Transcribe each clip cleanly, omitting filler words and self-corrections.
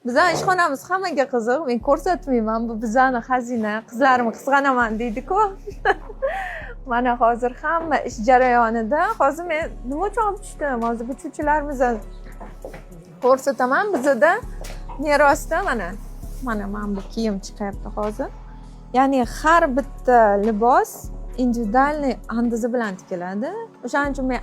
Bizning ishxonamiz hammaga qiziq. Men ko'rsatmayman. Bu bizning xazina. Qizlarim qizg'anaman deydi-ku. Mana hozir hamma ish jarayonida. Hozir men nima uchun olib tushdim? Hozir bichuvchilarimiz ko'rsataman. Bizda merosda mana bu kiyim chiqyapti hozir. Ya'ni har bitta libos individualniy andaza bilan tikiladi. O'shaning uchun men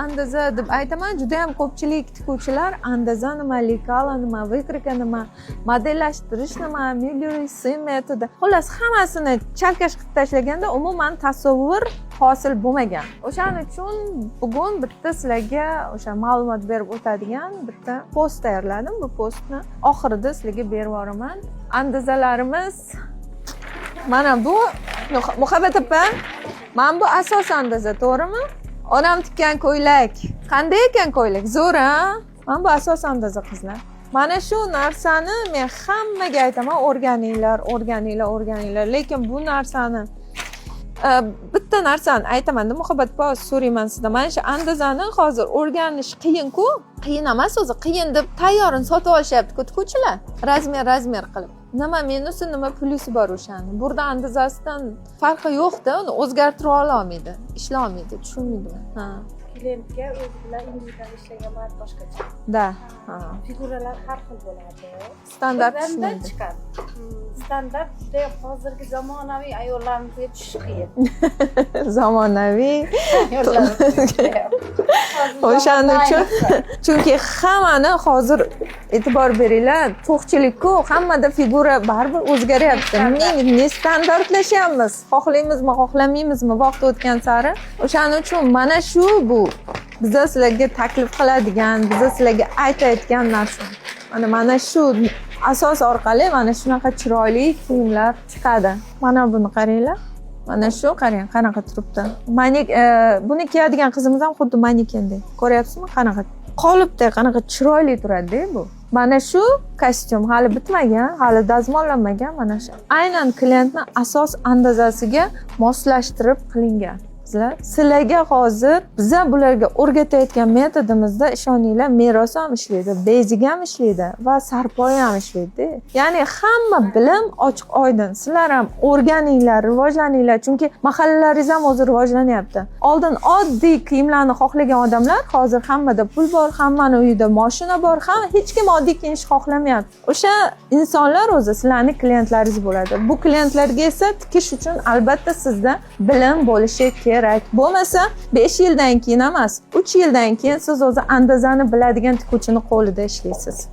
andaza deb aytaman. Juda ham ko'pchilik tikuvchilar andaza nima, lekala nima, vykrika nima, modellashtirish nima, Miller-Sim metodi. Xullas hammasini chalkash qilib tashlaganda umuman tasavvur hosil bo'lmagan. O'shaning uchun bugun bitta sizlarga o'sha ma'lumot berib o'tadigan bitta post tayyorladim. Bu postni oxirida sizlarga berib yuboraman. Andazalarimiz mana bu Muhabbat opa, mana bu asos andaza, to'g'rimi? Onam tikkan ko'ylak. Qanday ekan ko'ylak? Zo'r, ha? Mana bu asos andaza qizlar. Mana shu narsani men hammaga aytaman, o'rganinglar. Lekin bu narsani bitta narsani aytaman-da, Muhabbat opa, so'rayman sizdan. Mana shu andazani hozir o'rganish qiyin-ku. Qiyin emas o'zi, qiyin deb tayyorini sotib olishyapti-ku tikuvchilar. Razmer qilib. Nima minusi, nima plusi bor o'shani. Burada andazasidan farqi yo'q-da, uni o'zgartira olmaydi, ishlamaydi, tushunmaydimi? Ha. Klientga o'zi bilan individual ishlagan vaqt boshqacha. Da. Ha. Figuralar har xil bo'ladi. Standart Birdan chiqadi. Standart juda hozirgi zamonaviy ayollarimizga tushishi qiyin. Zamonaviy. O'shaning uchun chunki hammani hozir e'tibor beringlar, to'qchilik-ku, hammada figura baribir o'zgaryapti. Ne standartlashyapmiz, xohlaymizmi, xohlamaymizmi vaqt o'tgan sari. O'shaning uchun mana shu bu bizlar sizlarga taklif qiladigan, bizlar sizlarga aytayotgan narsa. Mana shu asos orqali mana shunaqa chiroyli kiyimlar chiqadi. Mana buni qaranglar. Mana shu qarang, qanaqa turibdi. Buni kiyadigan qizimiz ham xuddi manekendek. Ko'ryapsizmi? Qanaqa qolipda, qanaqa chiroyli turadi bu. Mana shu kostyum hali bitmagan, hali dazmollanmagan. Mana shu aynan klientning asos andazasiga moslashtirib qilingan. Sizlarga hozir biz bularga o'rgatayotgan metodimizda ishoninglar, meros ham ishlaydi, basic ham ishlaydi va sarpoya ham ishlaydi. Ya'ni hamma bilim ochiq oydin. Sizlar ham o'rganinglar, rivojlaninglar, chunki mahallalaringiz ham hozir rivojlanyapti. Oldin oddiy kiyimlarni xohlagan odamlar hozir hammada pul bor, hammaning uyida mashina bor, hech kim oddiy kiyinishni xohlamayapti. O'sha insonlar o'zi sizlarning klientlaringiz bo'ladi. Bu klientlarga esa tikish uchun albatta sizda bilim bo'lishi kerak. Bo'lmasa 5 yildan keyin emas, 3 yildan keyin siz o'zi andazani biladigan tikuvchini qo'lida ishlaysiz.